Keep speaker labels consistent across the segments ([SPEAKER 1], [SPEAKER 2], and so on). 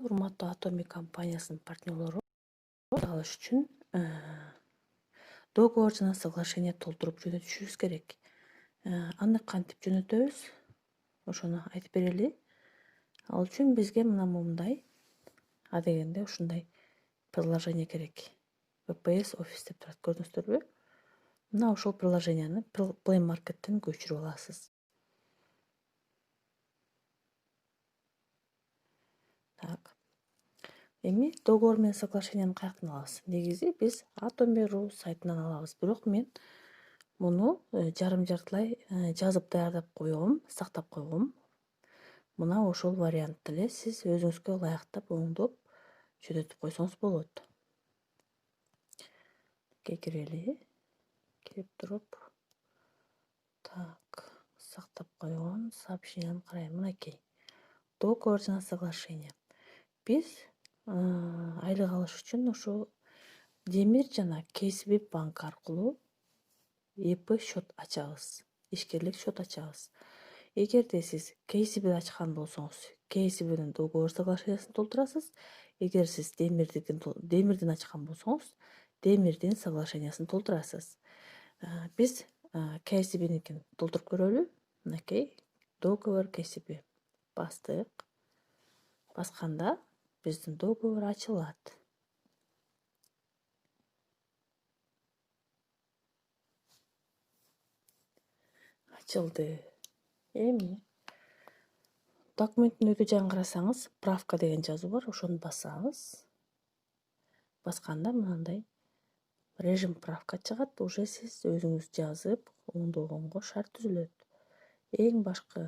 [SPEAKER 1] Урматтуу Atomic компаниясынын партнерлору алыш үчүн договор жана соглашение толтуруп жөнөтүшүбүз керек. Аны кантип жөнөтөбүз? Ошону айтып берели. Ал үчүн бизге мындай дегенде ушундай приложение керек. VPS Office деп турат, көрдүңүздөрбү? Мына ошол приложенияны Play Market'тен көчүрүп аласыз. Так. Эми договор менен соглашениени каяктан алабыз? Негизи биз Atom.ru сайтынан алабыз. Бирок мен муну жарым-жартылай жазып даярдап койгом, сактап койгом. Мына ошол вариантты эле сиз өзүңүзгө ылайыктап, оңдоп жөнөтүп койсоңуз болот. Кирели. Кирип туруп. Так, сактап койгон сообщенияны карайм. Мынакей. Договор жана соглашение. Биз айлык алыш үчүн ушу Демир жана КСБ банк аркылуу ИП счет ачабыз. Ишкерлик счет ачабыз. Эгерде сиз КСБ ачкан болсоңуз, КСБнин договор соглашениясын толтурасыз. Эгер сиз Демирдин ачкан болсоңуз, Демирдин соглашениясын толтурасыз. Биз КСБникин толтуруп көрөлү. Мынакей, договор КСБ. Бастык. Басканда биздин договор ачылат. Ачылды. Эми документтин өтө жагын карасаңыз, правка деген жазуу бар, ошону басабыз. Басканда мындай режим правка чыгат, уже сиз өзүңүз жазып, оңдогонго шарт түзүлөт. Эң башкы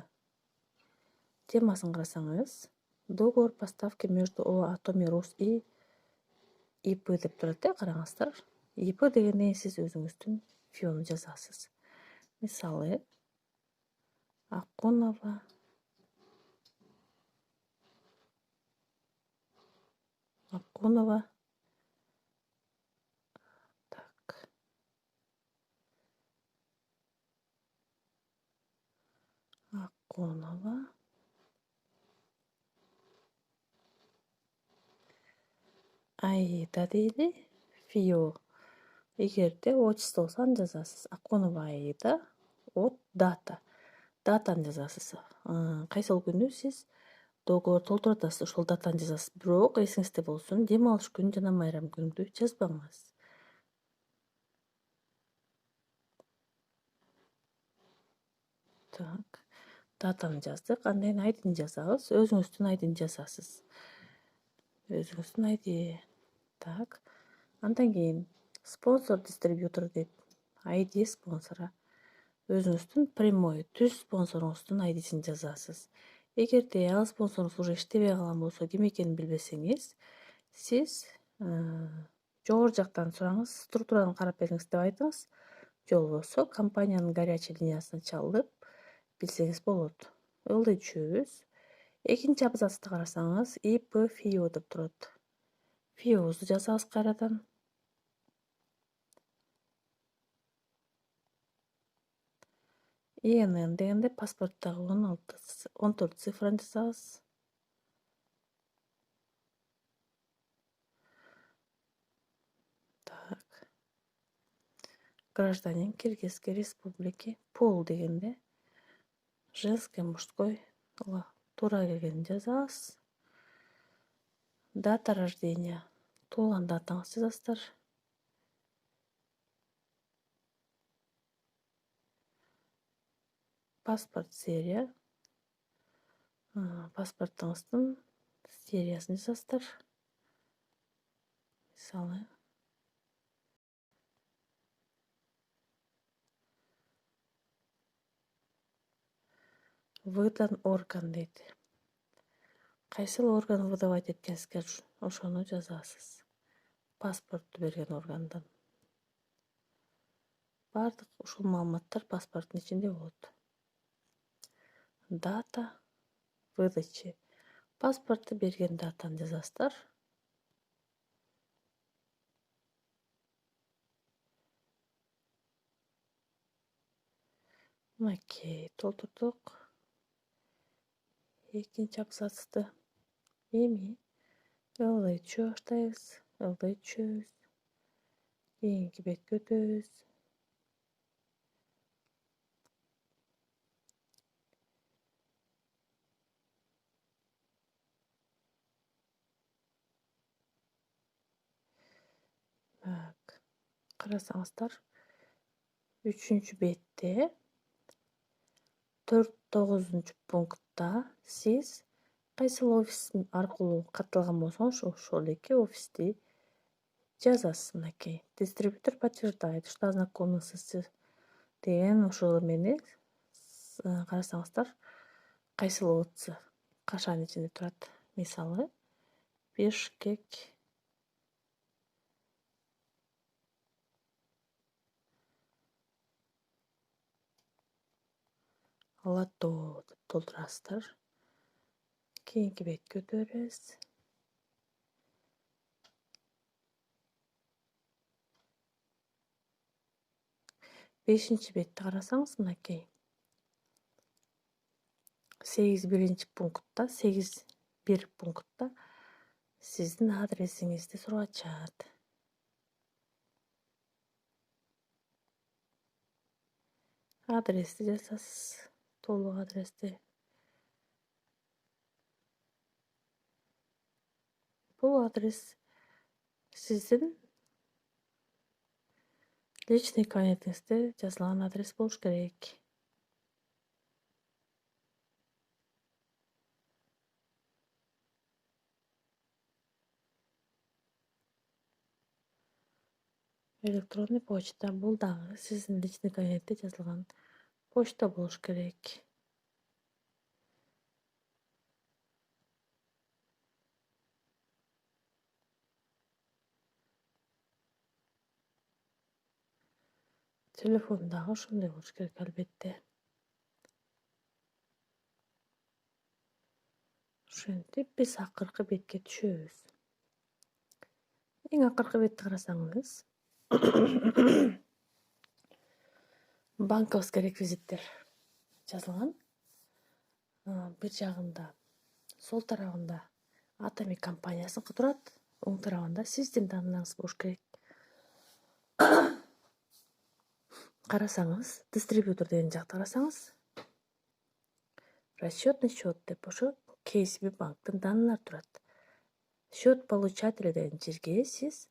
[SPEAKER 1] темасын карасаңыз, договор поставки между ООО Atomy Rus и ИП деп турат, караңыздар. ИП дегенден сиз өзүңүздүн фиону жазасыз. Мисалы, Акунова так. Акунова Аида дейли. Фио. Эгерде отчество болсо аны жазасыз. Акунова Аида. От дата. Датаны жазасыз. Кайсыл күнү сиз договор толтуруп атасыз, ошол датаны жазасыз. Бирок эсиңизде болсун, дем алыш күнү жана майрам күнүндү жазбаңыз. Так. Датаны жаздык. Андан кийин айдын жазабыз. Өзүңүздүн айдын жазасыз. Өзүңүздүн айди. Так. Андан кийин спонсор дистрибьютор дейт. ID спонсора. Өзүңүздүн прямой, түз спонсоруңуздун айдисин жазасыз. Эгерде ал спонсоруңуз уже иштебей калган болсо, ким экенин билбесеңиз, сиз жогору жактан сураңыз, структураны карап бериңиз деп айтыңыз. Же болбосо компаниянын горячий линиясына чалып билсеңиз болот. Ылдый түшөбүз. Экинчи абзацты карасаңыз, ИП ФИО деп турат. ФИОбузду жазабыз кайрадан. ИНН дегенде паспорттагы 14 цифраны жазабыз. Так. Гражданин Киргизской республики. Пол дегенде женский, мужской туура келгенин жазабыз. Дата рождения. Туулган датаңызды жазасыздар. Паспорт серия. Паспортуңуздун сериясын жазасыздар. Мисалы. Выдан орган дейт. Кайсыл орган выдавать эткенсизге ошону жазасыз. Паспортту берген органдан. Бардык ушул маалыматтар паспорттун ичинде болот. Дата выдачи. Паспортту берген датаны жазасыздар. Окей, толтурдук. Экинчи абзацты. Эми ылдый түшө баштайбыз. Ылдый түшөбүз. Кийинки бетке өтөбүз. Так, карасаңыздар, 3-чү бетте 4-9 пунктта сиз кайсыл офис аркылуу катталган болсоңуз ошол эки офисти жазасыз. Мынакей. Дистрибьютор подтверждает, что ознакомился с деген ошол эмени карасаңыздар, кайсыл болот, кашанын ичинде турат. Мисалы, Бишкек, Алатоо деп толтурасыздар. Кийинки бетке өтөбүз. 5-чи бетти карасаңыз, мынакей. 8-1 пунктта, 8-1 пунктта сиздин адресиңизди сурачат. Адрести жазасыз, толук адрести. Бул адрес сиздин личный кабинетиңизде жазылган адрес болуш керек. Электронный почта, бул дагы сиздин личный кабинетте жазылган почта болуш керек. Телефон дагы ошондой болуш керек, албетте. Ошентип биз акыркы бетке түшөбүз. Эң акыркы бетти карасаңыз, банковский реквизиттер жазылган. Бир жагында, сол тарабында Атами компаниясыныкы турат, оң тарабында сиздин данныйыңыз болуш керек. Карасаңыз, дистрибьютор деген жакты карасаңыз, расчетный счет деп ошо KCB банктын данналары турат. Счет получателя деген жерге сиз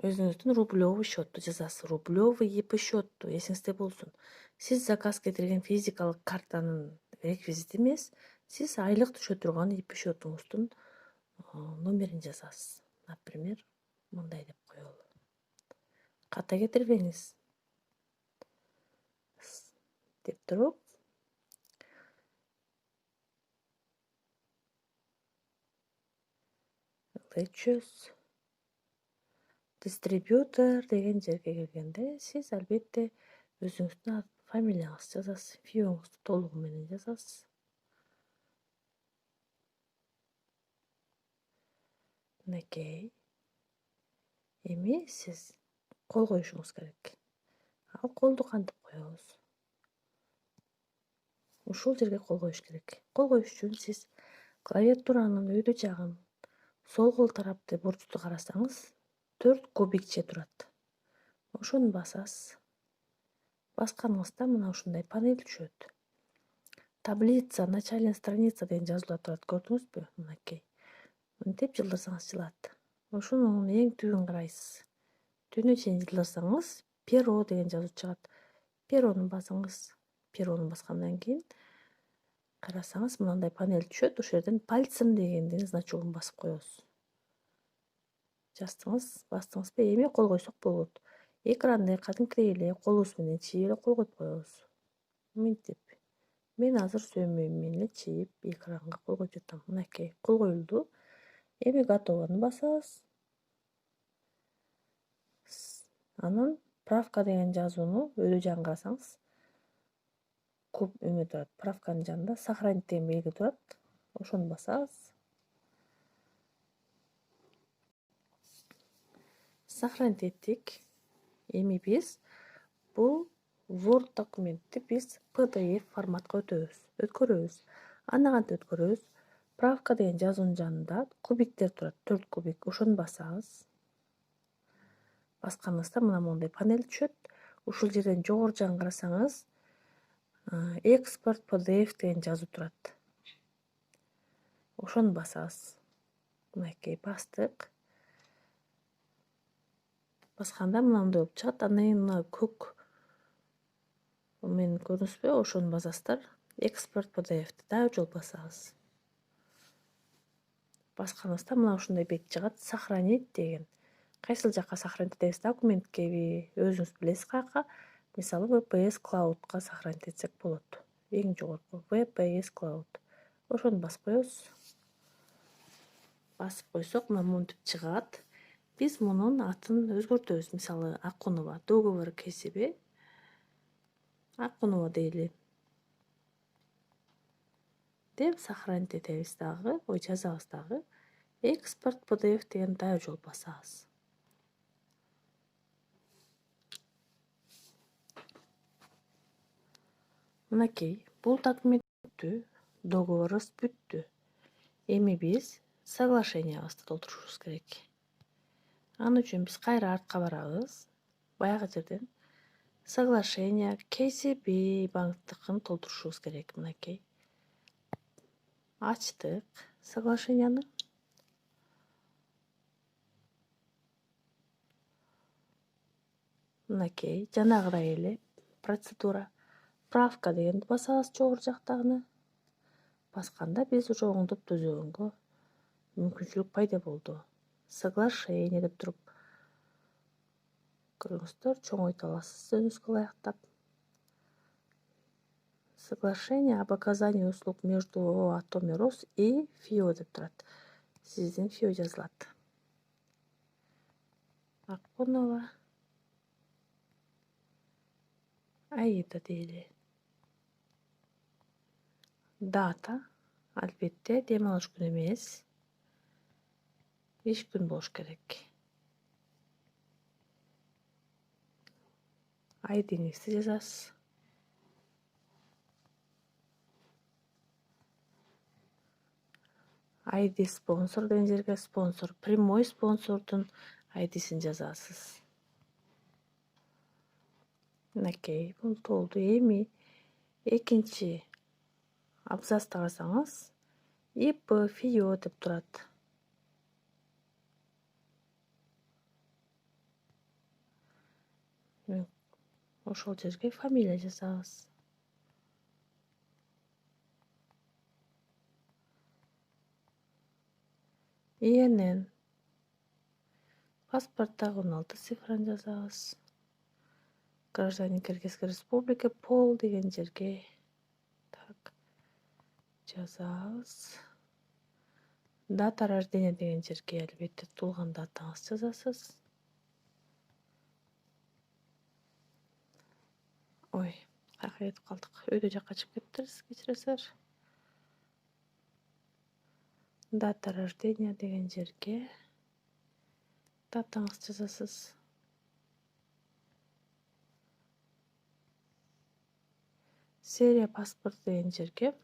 [SPEAKER 1] өзүңүздүн рублевый счетту жазасыз. Рублевый ИП счетту, эсиңизде болсун. Сиз заказ кетирген физикалык картанын реквизити эмес, сиз айлык түшө турган ИП счетуңуздун номерин жазасыз. Например, мындай деп коелу. Ката кетирбеңиз деп туруп, түшөсүз. Дистрибьютор деген жерге келгенде сиз албетте өзүңүздүн фамилияңызды жазасыз, фиоңузду толугу менен жазасыз. Мынакей. Эми сиз кол коюшуңуз керек. Ал колду кантип коебуз? Ушул жерге кол коюш керек. Кол коюш үчүн сиз клавиатуранын өйдө жагын сол кол тарапты бурчту карасаңыз, 4 кубикче турат. Ошону басасыз. Басканыңызда мына ушундай панель түшөт. Таблица, начальная страница деген жазуулар турат, көрдүңүзбү? Мынакей. Мынтип жылдырсаңыз жылат. Ошонун эң түбүн карайсыз. Түбүнө чейин жылдырсаңыз, перо деген жазуу чыгат. Перону басыңыз. Перону баскандан кийин карасаңыз, мындай панель түшөт. Ошол жерден пальцем дегендин значогун басып коесуз. Жаздыңыз, бастыңызбы? Эми кол койсок болот. Экранды кадимкидей эле колубуз менен чийип эле кол коюп коебуз. Мынтип. Мен азыр сөймөйм менен чийип экранга кол коюп жатам. Мынакей, кол коюлду. Эми готовону басабыз. Анан правка деген жазууну өйдө жагын карасаңыз, куб эме турат. Правканын жанында сохранить деген белги турат. Ошону басабыз. Сохранить эттик. Эми биз бул Word документти биз PDF форматка өткөрөбүз. Аны кантип өткөрөбүз? Правка деген жазуунун жанында кубиктер турат, 4 кубик. Ошону басабыз. Басканыбызда мына мондай панель түшөт. Ушул жерден жогору жагын карасаңыз, экспорт PDF деген жазуу турат. Ошону басабыз. Мынакей бастык. Басканда мындай болуп чыгат. Андан кийин мына көк менин көрүнүсүзбү? Ошону басасыздар. Экспорт PDF-ти дагы жолу басабыз. Басканыбызда мына ушундай бет чыгат. Сохранить деген. Кайсыл жакка сохранить этебиз? Документкеби, өзүңүз билесиз каяка. Мисалы VPS Cloud'га сохранить этсек болот. Эң жогорку VPS Cloud. Ошону басып коебуз. Басып койсок, мына монтип чыгат. Биз мунун атын өзгөртөбүз. Мисалы Акунова, договор кесиби. Акунова дейли. Деп сохранить этебиз дагы, жазабыз дагы. Экспорт PDF деген дагы жол басабыз. Мынакей, бул документ бүттү, договорубуз бүттү. Эми биз соглашениябызды толтурушубуз керек. Аны үчүн биз кайра артка барабыз. Баягы жерден соглашение KCB банктыкын толтурушубуз керек. Мынакей. Ачтык соглашенияны. Мынакей, жанагыдай эле процедура. Правка дегенди басабыз жогору жактагыны. Басканда биз уже оңдоп түзөгөнгө мүмкүнчүлүк пайда болду. Соглашение деп туруп көрүңүздөр, чоңойто аласыз өзүңүзгө ылайыктап. Соглашение об оказании услуг между ООО «Атомный Рос» и ФИО деп турат. Сиздин ФИО жазылат. Акунова Аида дейли. Дата, албетте, дем алыш күнү эмес. Иш күн болуш керек. ID-ңизди жазасыз. ID спонсор деген жерге спонсор, прямой спонсордун ID-син жазасыз. Мынакей, бул толду. Эми экинчи абзацты карасаңыз, ИП ФИО деп турат. Ошол жерге фамилия жазабыз. ИНН. Паспорттагы 16 цифраны жазабыз. Гражданин Кыргызской Республики, пол деген жерге так жазабыз. Дата рождения деген жерге албетте туулган датаңызды жазасыз. Ой, каяка кетип калдык. Өйдө жакка чыгып кеттириз, кечиресиздер. Дата рождения деген жерге датаңызды жазасыз. Серия паспорт деген жерге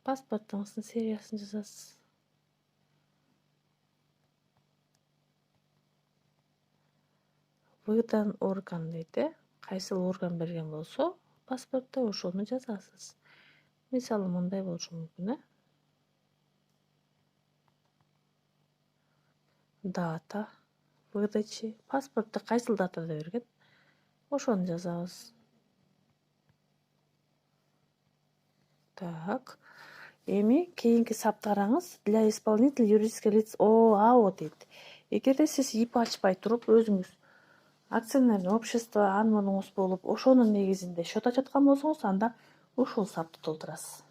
[SPEAKER 1] паспортуңуздун сериясын жазасыз. Выдан орган дейт. Кайсыл орган берген болсо, паспортто ошону жазасыз. Мисалы мындай болушу мүмкүн, Дата выдачи. Паспортто кайсыл датада берген, ошону жазабыз. Так. Эми кийинки сапты караңыз. Для исполнителей юридических лиц ОАО дейт. Эгерде сиз ИП ачпай туруп, өзүңүз акционерный общество анманыңыз болуп, ошонун негизинде счет ачаткан болсоңуз, анда ушул сапты толтурасыз.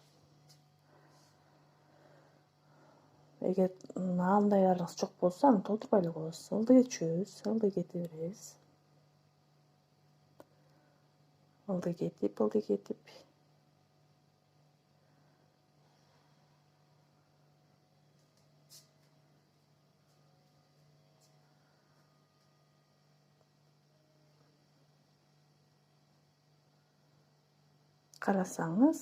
[SPEAKER 1] Эгер андайларыңыз жок болсо, аны толтурбай эле коесуз. Ылдый өчөбүз, ылдый кете беребиз. Ылдый кетип. Карасаңыз,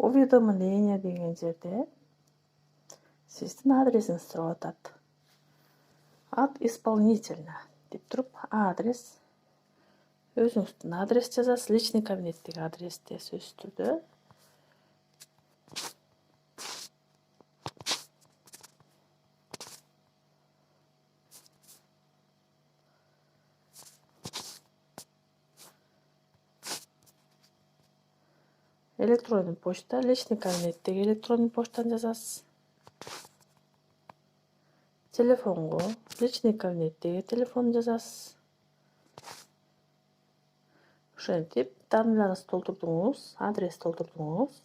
[SPEAKER 1] Уведомление деген жерде сиздин адресиңизди сурап атат. От исполнителя деп туруп адрес, өзүңүздүн адрес жазасыз, личный кабинеттеги адресте сөзсүз түрдө. Электронный почта, личный кабинеттеги электронный почтаны жазасыз. Телефонго, личный кабинеттеги телефон жазасыз. Ошентип данныйларыңызды толтурдуңуз, адрес толтурдуңуз.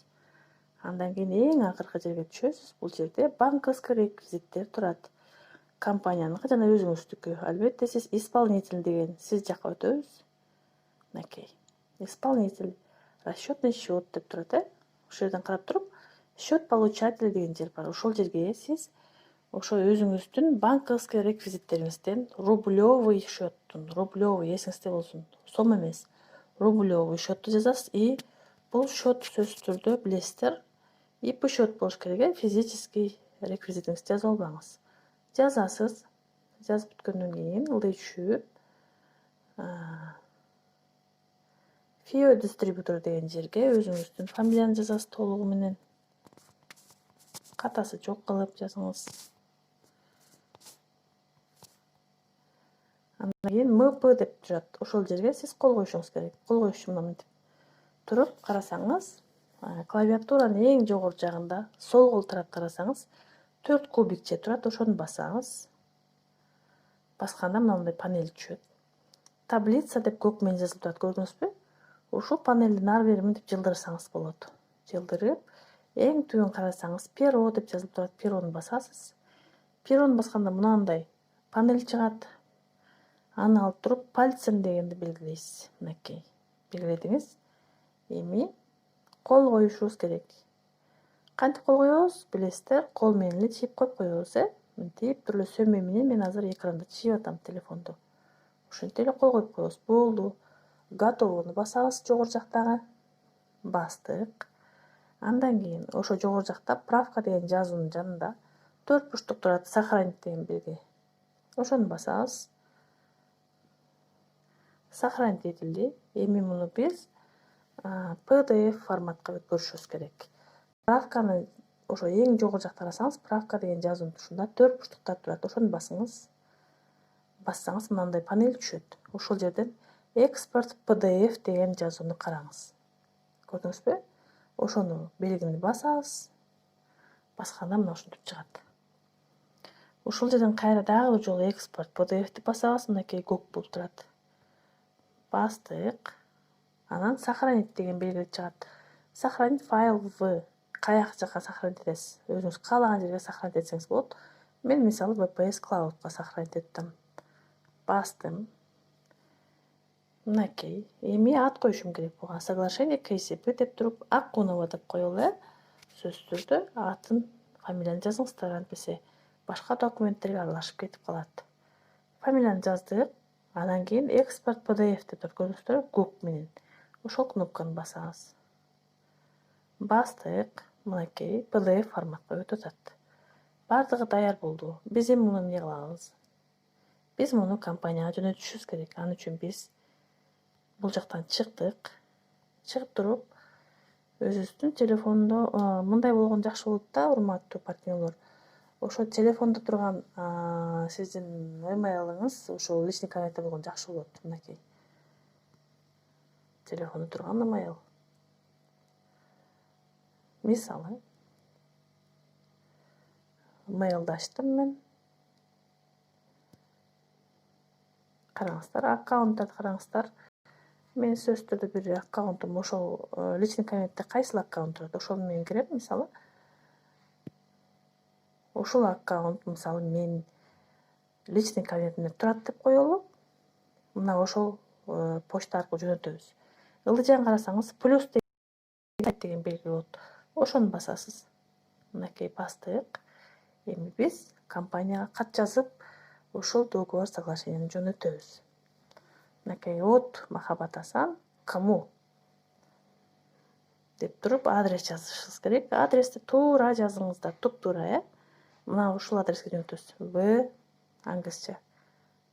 [SPEAKER 1] Андан кийин эң акыркы жерге түшөсүз. Бул жерде банковский реквизиттер турат. Компанияныкы жана өзүңүздүкү. Албетте сиз исполнитель деген сиз жакка өтөбүз. Мынакей. Исполнитель. Расчетный счет деп турат, Ошол жерден карап туруп, счет получатель деген жер бар. Ошол жерге сиз ошо өзүңүздүн банковский реквизиттериңизден рублевый счеттун, рублевый эсиңизде болсун, сом эмес, рублевый счетту жазасыз. И бул счет сөзсүз түрдө билесиздер, ИП счет болуш керек, физический реквизитиңизди жазып албаңыз. Жазасыз. Жазып бүткөндөн кийин ылдый түшүп, FIO дистрибьютор деген жерге өзүңүздүн фамилияны жазасыз толугу менен. Катасы жок кылып жазыңыз. Андан кийин МП деп турат. Ошол жерге сиз кол коюшуңуз керек. Кол коюш үчүн мынтип туруп карасаңыз, клавиатуранын эң жогору жагында сол кол тарап карасаңыз, 4 кубикче турат, ошону басаңыз. Басканда мындай панель түшөт. Таблица деп көк менен жазылып турат, көрдүңүзбү? Ушул панелдин ар бери мынтип жылдырсаңыз болот. Жылдырып, эң түбүн карасаңыз, перо деп жазылып турат, перону басасыз. Перону басканда мынандай панель чыгат. Аны алып туруп, пальцем дегенди белгилейсиз. Мынакей. Белгиледиңиз. Эми кол коюшубуз керек. Кантип кол коебуз? Билесиздер, кол менен эле чийип коюп коебуз, Мынтип туруп эле сөмө менен мен азыр экранда чийип атам телефонду. Ошентип эле кол коюп коебуз. Болду. Готовону басабыз жогору жактагы. Бастык. Андан кийин ошо жогору жакта правка деген жазуунун жанында 4 бурчтук турат, сохранить деген белги. Ошону басабыз. Сохранить этилди. Эми муну биз PDF форматка өткөрүшүбүз керек. Правканы ошо эң жогору жакта карасаңыз, правка деген жазуунун тушунда 4 бурчтуктар турат. Ошону басыңыз. Бассаңыз мындай панель түшөт. Ошол жерден экспорт PDF деген жазууну караңыз. Көрдүңүзбү? Ошону белгини басабыз. Басканда мына ушинтип чыгат. Ошол жерден кайра дагы бир жолу экспорт PDF'ти басабыз, мынакей көк болуп турат. Бастык. Анан сохранить деген белги чыгат. Сохранить файл в. Каяк жака сохранить этесиз? Өзүңүз каалаган жерге сохранить этсеңиз болот. Мен мисалы VPS Cloud'га сохранить эттим. Бастым. Мынакей. Эми ат коюшум керек буга. Соглашение КСП деп туруп, Акунова деп коелу, Сөзсүз түрдө атын, фамилияны жазыңыздар, антпесе башка документтерге аралашып кетип калат. Фамилияны жаздык. Андан кийин экспорт PDF деп туруп көрдүңүздөр, көк менен. Ошол кнопканы басабыз. Бастык. Мынакей PDF форматка өтүп атат. Бардыгы даяр болду. Биз эми муну эмне кылабыз? Биз муну компанияга жөнөтүшүбүз керек. Аны үчүн биз бул жактан чыктык. Чыгып туруп, өзүбүздүн телефондо мындай болгон жакшы болот да, урматтуу партнерлор. Ошо телефондо турган сиздин emailыңыз ошол личный кабинетте болгон жакшы болот. Мынакей. Телефондо турган email. Мисалы, mailди ачтым мен. Караңыздар, аккаунттарды караңыздар. Мен сөзсүз түрдө бир аккаунтум ошол личный кабинетте кайсыл аккаунт турат, ошол менен кирем, мисалы. Ошол аккаунт, мисалы, мен личный кабинетимде турат деп коелу. Мына ошол почта аркылуу жөнөтөбүз. Ылдый жагын карасаңыз, плюс деген белги болот. Ошону басасыз. Мынакей бастык. Эми биз компанияга кат жазып, ушул договор соглашениени жөнөтөбүз. Мынакей от Махаббат Асан. Кому? деп туруп адрес жазышыңыз керек. Адрести туура жазыңыздар, туп-туура, Мына ушул адреске жөнөтөсүз. В англисче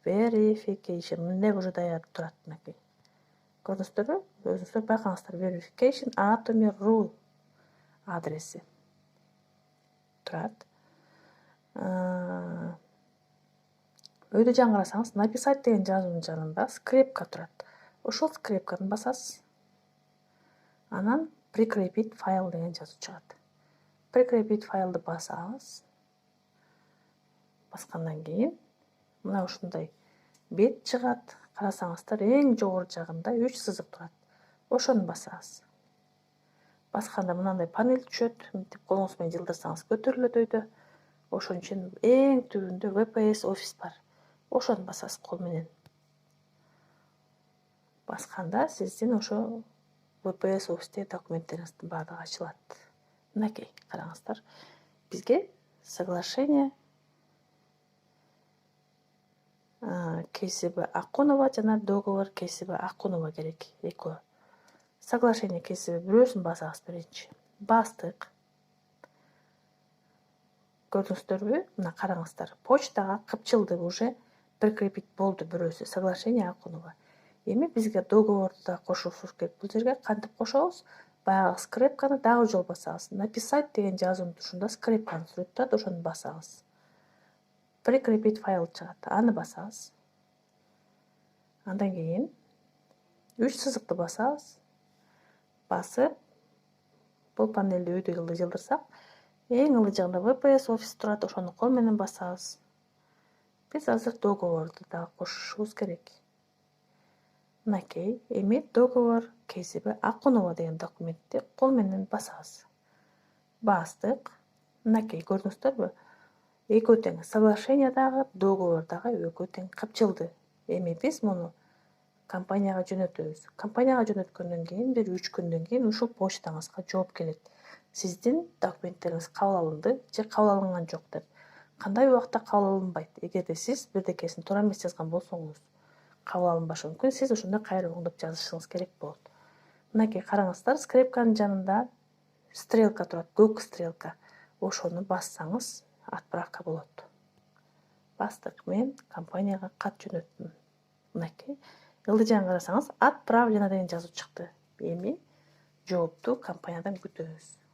[SPEAKER 1] verification. Мындай уже даярдып турат мынакей. Көрдүңүздөрбү? Өзүңүздөр байкаңыздар. Verification atomy.ru адреси турат. Өйдө жаңырасаңыз, написать деген жазуунун жанында скрепка турат. Ошол скрепканы басасыз. Анан prikрепить файл деген жазуу чыгат. Prikрепить файлды басабыз. Баскандан кийин мына ушундай бет чыгат. Карасаңыздар, эң жогору жагында 3 сызык турат. Ошону басабыз. Басканда мындай панель түшөт. Мынтип колуңуз менен жылдырсаңыз көтөрүлөт өйдө. Ошон үчүн эң түбүндө VPS офис бар. Ошону басасыз кол менен. Басканда сиздин ошо VPS офисте документтериңиздин баардыгы ачылат. Мынакей, караңыздар. Бизге соглашение КСБ Акунова жана договор КСБ Акунова керек. Экөө. Соглашение КСБ бирөөсүн басабыз биринчи. Бастык. Көрдүңүздөрбү? Мына караңыздар. Почтага кыпчылды уже прикрепить болду бирөөсү. Соглашение Акунова. Эми бизге договорду да кошушубуз керек. Бул жерге кантип кошобуз? Баягы скрепканы дагы жол басабыз. Написать деген жазуунун тушунда скрепканы сүрөт турат, ошону басабыз. Прикрепить файл чыгат. Аны басабыз. Андан кийин 3 сызыкты басабыз. Басып, бул панелди өйдө ылдый жылдырсак, эң ылдый жагында VPS офис турат, ошону кол менен басабыз. Биз азыр договорду дагы кошушубуз керек. Мынакей, эми договор КСБ Акунова деген документти кол менен басабыз. Бастык. Мынакей, көрдүңүздөрбү? Экөө тең. Соглашение дагы, договор дагы экөө тең кыпчылды. Эми биз муну компанияга жөнөтөбүз. Компанияга жөнөткөндөн кийин 1-3 күндөн кийин ушул почтаңызга жооп келет. Сиздин документтериңиз кабыл алынды же кабыл алынган жок деп. Кандай убакта кабыл алынбайт? Эгерде сиз бирдекесин туура эмес жазган болсоңуз, кабыл алынбашы мүмкүн. Сиз ошондо кайра оңдоп жазышыңыз керек болот. Мынакей, караңыздар, скрепканын жанында стрелка турат, көк стрелка. Ошону бассаңыз, отправка болот. Бастык, мен компанияга кат жөнөттүм. Мынакей, ылдый жагын карасаңыз, отправлено деген жазуу чыкты. Эми жоопту компаниядан күтөбүз.